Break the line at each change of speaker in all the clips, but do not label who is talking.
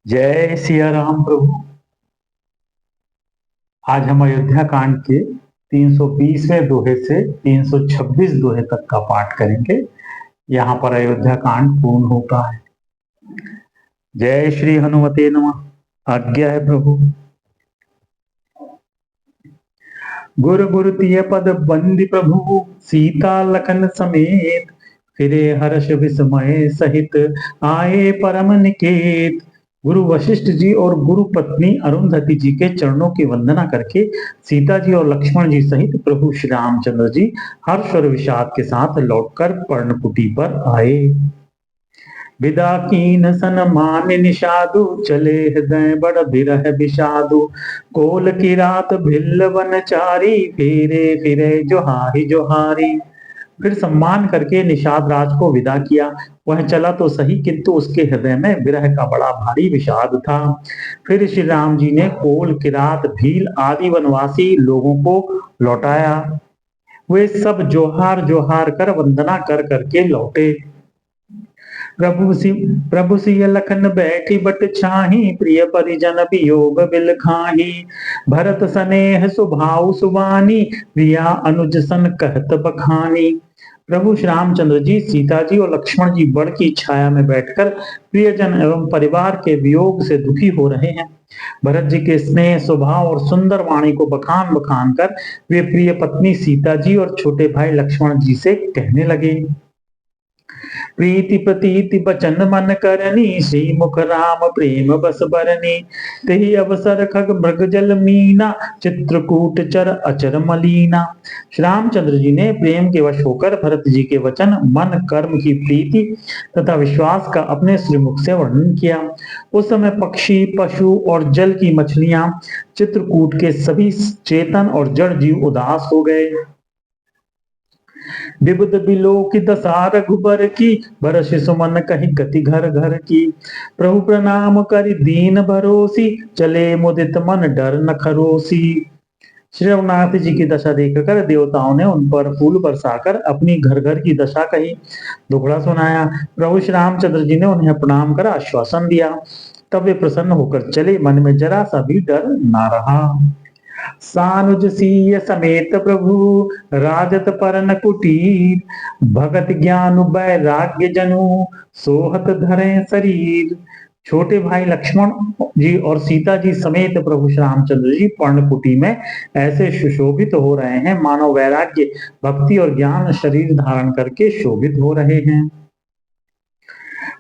जय सिया राम प्रभु। आज हम अयोध्या कांड के 320वें दोहे से 326 दोहे तक का पाठ करेंगे। यहाँ पर अयोध्या कांड पूर्ण होता है। जय श्री हनुमते नमः। आज्ञा है प्रभु। गुरु गुरु तिय पद बंदी प्रभु, सीता लखन समेत, फिरे हर्ष विस्मय सहित, आए परम निकेत। गुरु वशिष्ठ जी और गुरु पत्नी अरुंधति जी के चरणों की वंदना करके सीता जी और लक्ष्मण जी सहित प्रभु श्री रामचंद्र जी हर्ष और विषाद के साथ लौटकर पर्णकुटी पर आए। विदा कीन सन मान निषादु, चले हृदय बड़ बिरह विषादु। कोल की रात भिल्ल वन चारी, फेरे फिरे जोहारी जोहारी। फिर सम्मान करके निषाद राज को विदा किया। वह चला तो सही, किंतु उसके हृदय में विरह का बड़ा भारी विषाद था। फिर श्री राम जी ने कोल, किरात, भील आदि वनवासी लोगों को लौटाया। वे सब जोहार जोहार कर वंदना कर करके लौटे। प्रभु सिय लखन बैठी बट छाही, प्रिय परिजन वियोग बिल खाही। भरत सनेह सुभाव सुबानी, प्रिया अनुज सन कहत बखानी। प्रभु श्री रामचंद्र जी, सीता जी और लक्ष्मण जी बड़ की छाया में बैठकर प्रियजन एवं परिवार के वियोग से दुखी हो रहे हैं। भरत जी के स्नेह, स्वभाव और सुंदर वाणी को बखान बखान कर वे प्रिय पत्नी सीता जी और छोटे भाई लक्ष्मण जी से कहने लगे। प्रीति प्रतीति बचन मन करनी, श्री मुख राम प्रेम बस बरनी। तेहि अवसर खग मृग जल मीना, चित्रकूट चर अचर मलीना। श्री रामचंद्र जी ने प्रेम के वश होकर भरत जी के वचन, मन, कर्म की प्रीति तथा विश्वास का अपने श्रीमुख से वर्णन किया। उस समय पक्षी, पशु और जल की मछलियां, चित्रकूट के सभी चेतन और जड़ जीव उदास हो गए। विबुध बिलो की दशा रघुबर की, बरस सुमन कही गति घर घर की। प्रभु प्रणाम करि दीन भरोसी, चले मुदित मन डर न खरोसी। श्री रघुनाथ जी की दशा देखकर देवताओं ने उन पर फूल बरसाकर अपनी घर घर की दशा कही, दुखड़ा सुनाया। प्रभु श्री रामचंद्र जी ने उन्हें प्रणाम कर आश्वासन दिया। तब वे प्रसन्न होकर चले, मन में जरा सा भी डर ना रहा। सानुज सीय समेत प्रभु, राजत परन कुटीर। भगत ज्ञान वैराग्य जनु, सोहत धरे शरीर। छोटे भाई लक्ष्मण जी और सीता जी समेत प्रभु श्री रामचंद्र जी पर्णकुटी में ऐसे सुशोभित हो रहे हैं मानो वैराग्य, भक्ति और ज्ञान शरीर धारण करके शोभित हो रहे हैं।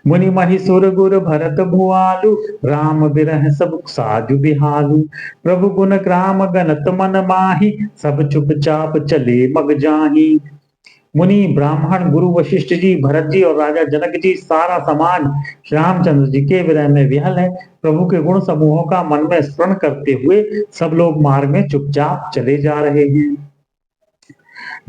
मुनि महिसुर गुर भरत भुआलु, राम बिरह सब साजु बिहालु। प्रभु गुण ग्राम गनत मन माही, सब चुपचाप चले मग जाही। मुनि, ब्राह्मण, गुरु वशिष्ठ जी, भरत जी और राजा जनक जी, सारा समाज श्री रामचंद्र जी के विरह में विहल है। प्रभु के गुण समूहों का मन में स्मरण करते हुए सब लोग मार्ग में चुपचाप चले जा रहे हैं।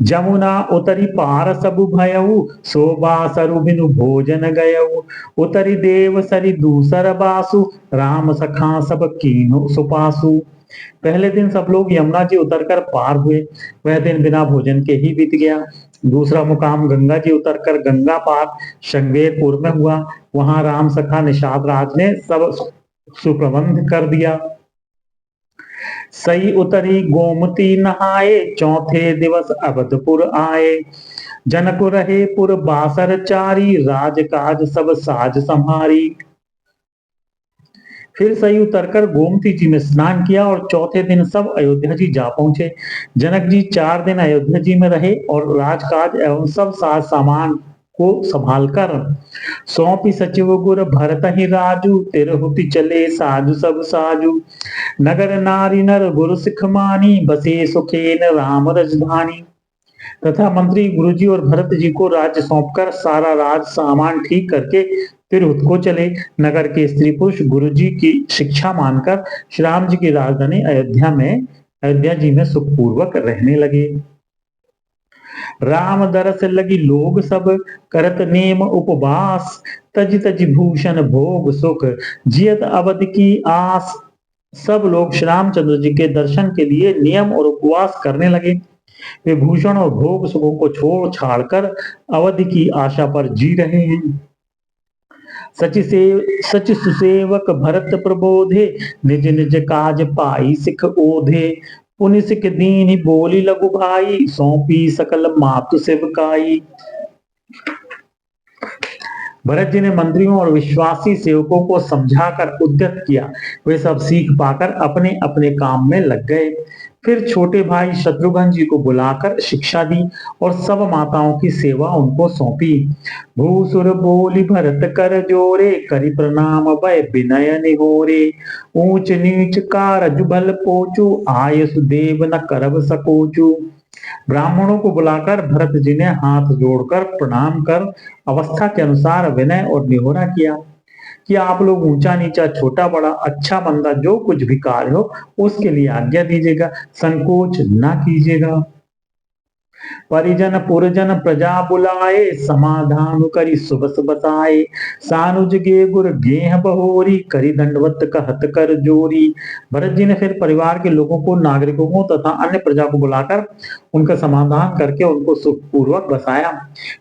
जमुना उतरी पार सबु भयऊ, शोभा सरु बिनु भोजन गयऊ। उतरी देव सरी दूसर बासु, राम सखा सब कीनो सुपासु। पहले दिन सब लोग यमुना जी उतरकर पार हुए। वह दिन बिना भोजन के ही बीत गया। दूसरा मुकाम गंगा जी उतरकर गंगा पार श्रृंगेरपुर में हुआ। वहां राम सखा निषाद राज ने सब सुप्रबंध कर दिया। सई उतरी गोमती नहाए, चौथे दिवस अवधपुर आए। जनक रहे पुर बासर चारी, राजकाज सब साज संहारी। फिर सही उतरकर गोमती जी में स्नान किया और चौथे दिन सब अयोध्या जी जा पहुंचे। जनक जी 4 दिन अयोध्या जी में रहे और राजकाज एवं सब साज सामान को संभाल कर सौंपी सचिव गुर भरत ही राजू, तिरहुति चले साजु सब साजू। नगर नारी नर गुरु सिख मानी, बसे सुखेन राम रजधानी। तथा मंत्री गुरुजी और भरत जी को राज्य सौंपकर सारा राज सामान ठीक करके तिरहुत को चले। नगर के स्त्री पुरुष गुरु जी की शिक्षा मानकर श्री राम जी की राजधानी अयोध्या जी में सुखपूर्वक रहने लगे। राम दरस लगी लोग सब, करत नेम उपवास। तज तज भूषण भोग सुख, जियत अवध की आस। सब लोग श्री रामचंद्र जी के दर्शन के लिए नियम और उपवास करने लगे। वे भूषण और भोग सुखों को छोड़ छाड़ कर अवधि की आशा पर जी रहे हैं। सच सुसेवक भरत प्रबोधे, निज निज काज पाई सिख ओधे। पुनि सिख दीन बोली लघु भाई, सौंपी सकल मातु सेवकाई। भरत जी ने मंत्रियों और विश्वासी सेवकों को समझाकर उद्यत किया। वे सब सीख पाकर अपने अपने काम में लग गए। फिर छोटे भाई शत्रुघ्न जी को बुलाकर शिक्षा दी और सब माताओं की सेवा उनको सौंपी। भूसुर बोली भरत कर जोरे, करि प्रणाम भय विनय निहोरे। ऊंच नीच कारज भल पोचू, आयसु देव न करब सकोचू। ब्राह्मणों को बुलाकर भरत जी ने हाथ जोड़कर प्रणाम कर अवस्था के अनुसार विनय और निहोरा किया कि आप लोग ऊंचा नीचा छोटा बड़ा अच्छा मंदा जो कुछ भी कार्य हो उसके लिए आज्ञा दीजिएगा, संकोच ना कीजिएगा। परिजन पुरजन प्रजा बुलाए, समाधान करी सुबस बताए। सानुज गे गुर गेह बहोरी, करी दंडवत कहत कर जोरी। भरत जी ने फिर परिवार के लोगों को, नागरिकों को तथा अन्य प्रजा को बुलाकर उनका समाधान करके उनको सुखपूर्वक बसाया।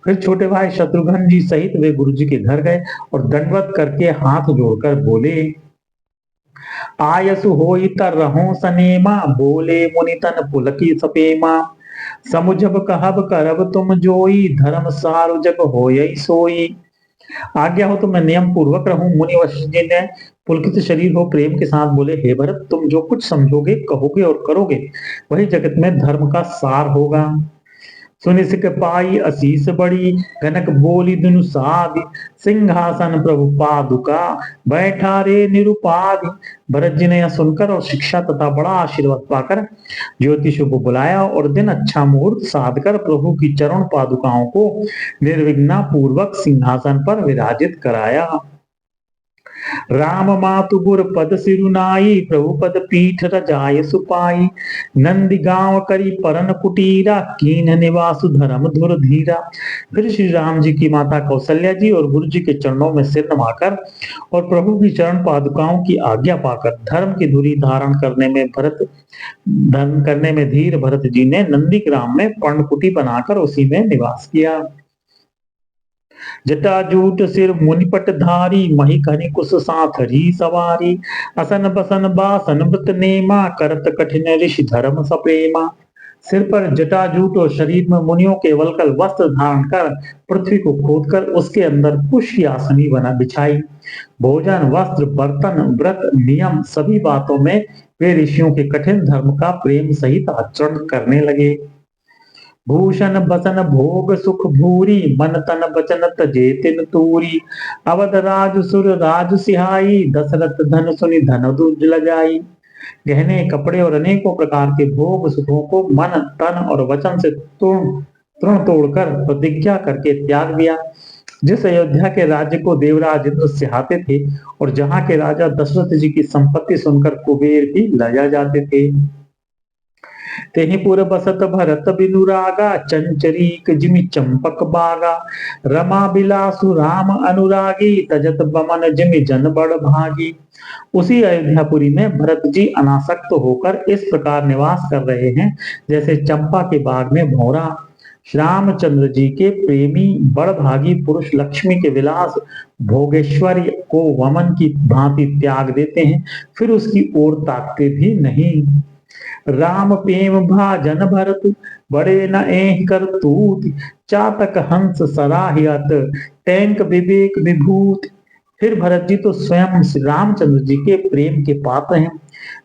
फिर छोटे भाई शत्रुघ्न जी सहित वे गुरु जी के घर गए और दंडवत करके हाथ जोड़कर बोले, आयसु होई तर रहो सनेमा, बोले मुनि तन पुलकी सपेमा। समुझब कहब करब तुम जोई, धर्म सारु जग होय सोई। आज्ञा हो तो मैं नियम पूर्वक रहूं। मुनि वशिष्ठ जी ने पुलकित शरीर हो प्रेम के साथ बोले, हे भरत, तुम जो कुछ समझोगे कहोगे और करोगे वही जगत में धर्म का सार होगा। सुनि सिख पाई असीस बड़ी, कनक बोली दुनु साधि। सिंहासन प्रभु पादुका, बैठा रे निरुपाधि। भरत जी ने यह सुनकर और शिक्षा तथा बड़ा आशीर्वाद पाकर ज्योतिषों को बुलाया और दिन अच्छा मुहूर्त साध कर प्रभु की चरण पादुकाओं को निर्विघ्न पूर्वक सिंहासन पर विराजित कराया। राम मातु गुर पद सिरुनाई, प्रभु पद पीठ रजाय सुपाई। नंदी गांव करी परन कुटीरा, कीन निवासु धर्म धुर धीरा। फिर श्री राम जी की माता कौशल्या जी और गुरु जी के चरणों में सिर नवाकर और प्रभु की चरण पादुकाओं की आज्ञा पाकर धर्म की धुरी धारण करने में धीर भरत जी ने नंदी ग्राम में पर्णकुटी बनाकर उसी में निवास किया। जटाजूट सिर मुनिपट धारी, मही खनि कुश साथरी सवारी। असन बसन बासन मृत नेमा, करत कठिन ऋषि धर्म सप्रेमा। सिर पर जटाजूट और शरीर में मुनियों के वलकल वस्त्र धारण कर पृथ्वी को खोदकर उसके अंदर कुश की आसनी बना बिछाई। भोजन वस्त्र बर्तन व्रत नियम सभी बातों में वे ऋषियों के कठिन धर्म का प्रेम सहित आचरण करने लगे। भूषण बसन भोग सुख भूरी, मन तन बचन तजे तिन तूरी। अवध राज सुर राज सिहाई, दशरथ धन सुनि धन दुज लगाई। गहने कपड़े और अनेकों प्रकार के भोग सुखों को मन तन और वचन से तृण तोड़कर प्रतिज्ञा करके त्याग दिया। जिस अयोध्या के राज्य को देवराज इंद्र सिहाते थे और जहां के राजा दशरथ जी की संपत्ति सुनकर कुबेर भी लजा जाते थे, तेहि पुर बसत भरत बिनुरागा, चंचरीक जिमि चंपक बागा। रमा बिलासु राम अनुरागी, तजत बमन जिमि जन बड़ भागी। उसी अयोध्यापुरी में भरत जी अनासक्त होकर इस प्रकार निवास कर रहे हैं जैसे चंपा के बाग में भौरा। श्यामचंद्र जी के प्रेमी बड़ भागी पुरुष लक्ष्मी के विलास भोगेश्वरी को वमन की भांति त्याग देते हैं, फिर उसकी ओर ताकते भी नहीं। राम प्रेम भाजन भरत, बड़े न एह कर तूत। चातक हंस सराहियत, टैंक विवेक विभूत। फिर भरत जी तो स्वयं श्री रामचंद्र जी के प्रेम के पात्र हैं।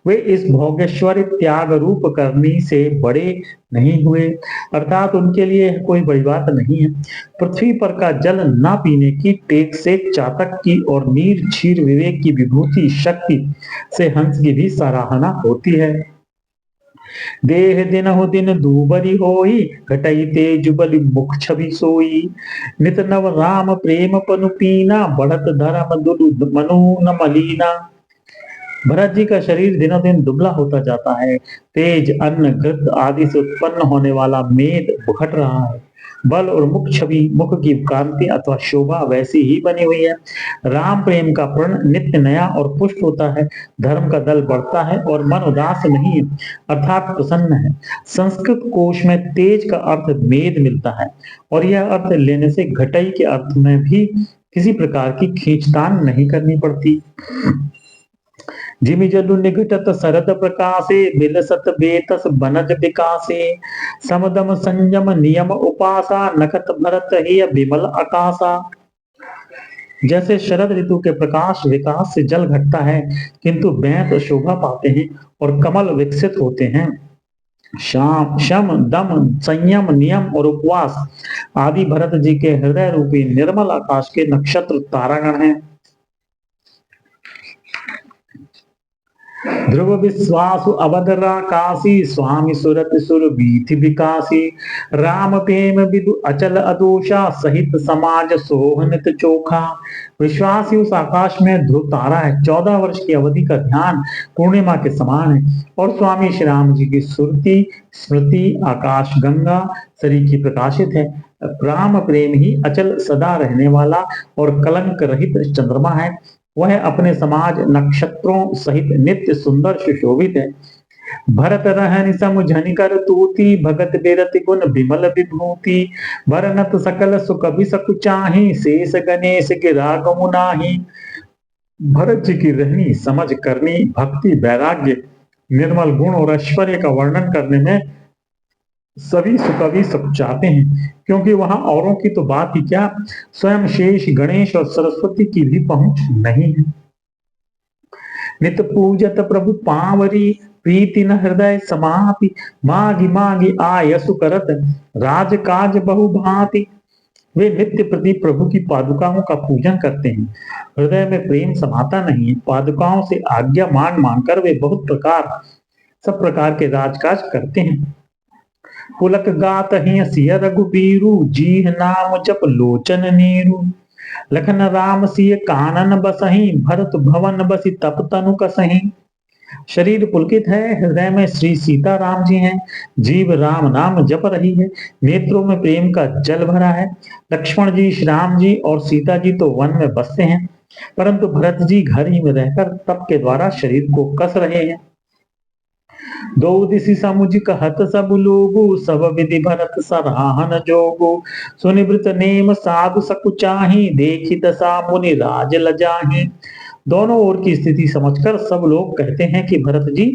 वे इस भोगेश्वरी त्याग रूप करनी से बड़े नहीं हुए, अर्थात उनके लिए कोई बड़ी बात नहीं है। पृथ्वी पर का जल न पीने की टेक से चातक की और नीर क्षीर विवेक की विभूति शक्ति से हंस की भी सराहना होती है। देह दिनहु दिन दूबरी होई, घटई तेज बलि मुख छवि सोई। नित नव राम प्रेम पनु पीना, बढ़त धर्म दुरु मनु न मलीना। भरत जी का शरीर दिनों दिन दुबला होता जाता है। तेज अन्न घृत आदि से उत्पन्न होने वाला मेद घट रहा है। बल और मुख छवि, मुख की कांति अथवा शोभा वैसी ही बनी हुई है। राम प्रेम का प्रण नित्य नया और पुष्ट होता है। धर्म का दल बढ़ता है और मन उदास नहीं है, अर्थात प्रसन्न है। संस्कृत कोश में तेज का अर्थ मेद मिलता है और यह अर्थ लेने से घटई के अर्थ में भी किसी प्रकार की खींचतान नहीं करनी पड़ती। जिमि जलु निघटत शरद प्रकाशे बिलसत बेतस बनज विकासे समदम संयम नियम उपासा नखत भरत ही विमल आकाशा। जैसे शरद ऋतु के प्रकाश विकास से जल घटता है किंतु बेंत शोभा पाते हैं और कमल विकसित होते हैं। शाम शम दम संयम नियम और उपवास आदि भरत जी के हृदय रूपी निर्मल आकाश के नक्षत्र तारागण हैं। ध्रुव विश्वासु अवधरा काशी स्वामी सुरत सुर बीथि विकासी राम प्रेम विदु अचल अदोषा सहित समाज सोहनित चोखा। विश्वासी उस आकाश में ध्रुव तारा है, 14 वर्ष की अवधि का ध्यान पूर्णिमा के समान है और स्वामी श्री राम जी की सुरति स्मृति आकाश गंगा शरीर की प्रकाशित है। राम प्रेम ही अचल सदा रहने वाला और कलंक रहित चंद्रमा है। वह अपने समाज नक्षत्रों सहित नित्य सुंदर सुशोभित है। भरत रहनि सम झनिकर तूती भगत बेरति गुण विमल विभूति भरनत सकल सुख बिसकु चाहि शेष गणेश गिरा गमु नाही। भरत जी की रहनी समझ करनी भक्ति वैराग्य निर्मल गुण और ऐश्वर्य का वर्णन करने में सभी सुकवि सब चाहते हैं, क्योंकि वहां औरों की तो बात ही क्या, स्वयं शेष गणेश और सरस्वती की भी पहुंच नहीं है। नित पूजत प्रभु पावरी प्रीति न हृदय समापि मागी मागी आयसु करत राज काज बहु भांति। वे नित्य प्रति प्रभु की पादुकाओं का पूजन करते हैं, हृदय में प्रेम समाता नहीं है। पादुकाओं से आज्ञा मांग मांग कर वे बहुत सब प्रकार के राजकाज करते हैं। पुलक गात ही सिय रघुबीरु जीह नाम जप लोचन नीरु लखन राम सिय कानन बसही भरत भवन बसी तप तनु कसही। शरीर पुलकित है, हृदय में श्री सीता राम जी हैं, जीव राम नाम जप रही है, नेत्रों में प्रेम का जल भरा है। लक्ष्मण जी श्री राम जी और सीता जी तो वन में बसते हैं, परंतु भरत जी घर ही में रहकर तप के द्वारा शरीर को कस रहे हैं। दो दिशि समुझ कहत सब लोगु सब विधि भरत सराहन जोगु सुनिवृत नेम साधु सकुचाही देखी दशा मुनि राज लजाही। दोनों ओर की स्थिति समझकर सब लोग कहते हैं कि भरत जी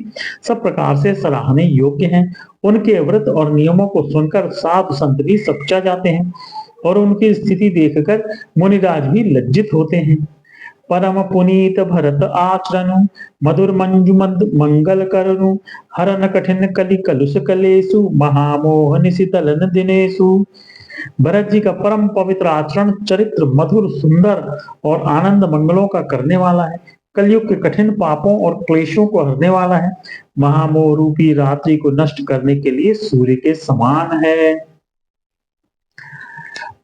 सब प्रकार से सराहने योग्य हैं। उनके व्रत और नियमों को सुनकर साधु संत भी सकुचा जाते हैं और उनकी स्थिति देखकर मुनिराज भी लज्जित होते हैं। परम पुनीत भरत आचरणु मधुर मंजु मंगल करनु हरन कठिन कलि कलुष कलेसु महामोह निशितलन दिनेसु। भरत जी का परम पवित्र आचरण चरित्र मधुर सुंदर और आनंद मंगलों का करने वाला है, कलयुग के कठिन पापों और क्लेशों को हरने वाला है, महामोह रूपी रात्रि को नष्ट करने के लिए सूर्य के समान है।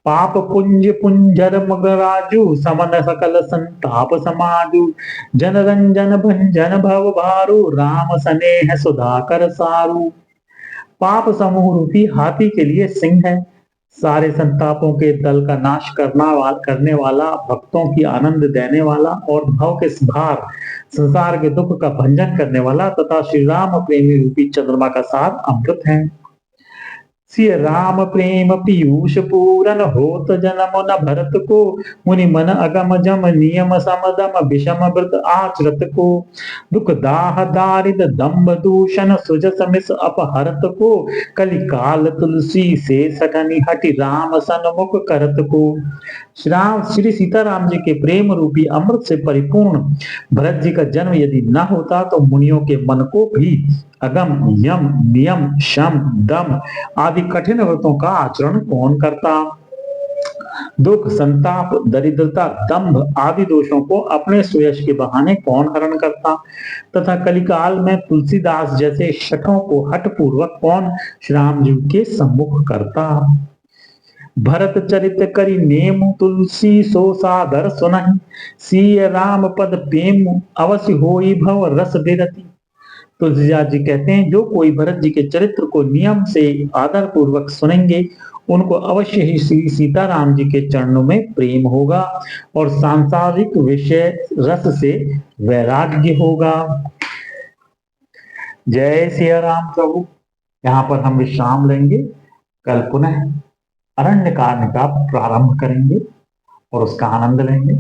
पाप पुंज पुंजर मगराजू समन सकल संताप समाजू जन रंजन भंजन भव भारू राम स्नेह सुधाकर सारू। पाप समूह रूपी हाथी के लिए सिंह है, सारे संतापों के दल का नाश करने वाला, भक्तों की आनंद देने वाला और भव के भार संसार के दुख का भंजन करने वाला तथा श्री राम प्रेमी रूपी चंद्रमा का सार अमृत है। सिय राम प्रेम पीयूष पूरन होत जन्म न भरत को मुनि मन अगम जम नियम समदम विषम व्रत आचरत को दुख दाह दारिद दम्भ दूषण सुजस मिस अपहरत को कलिकाल तुलसी से सठनी हटि राम सन्मुख करत को। श्री सीताराम जी के प्रेम रूपी अमृत से परिपूर्ण भरत जी का जन्म यदि न होता तो मुनियों के मन को भी अगम यम नियम शम दम आदि कठिन व्रतों का आचरण कौन करता। दुख संताप दरिद्रता दंभ आदि दोषों को अपने सुयश के बहाने कौन हरण करता तथा कलिकाल में तुलसीदास जैसे शठों को हठ पूर्वक कौन श्री राम जी के सम्मुख करता। भरत चरित करी नेम तुलसी सो सादर सुनहि सीय राम पद प्रेम अवश्य होई भव रस बिरति। तुलसीदास जी कहते हैं जो कोई भरत जी के चरित्र को नियम से आदर पूर्वक सुनेंगे उनको अवश्य ही श्री सीताराम जी के चरणों में प्रेम होगा और सांसारिक विषय रस से वैराग्य होगा। जय सिया राम प्रभु। यहाँ पर हम विश्राम लेंगे, कल पुनः अरण्य कांड का प्रारंभ करेंगे। और उसका आनंद लेंगे।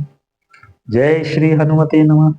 जय श्री हनुमते नमः।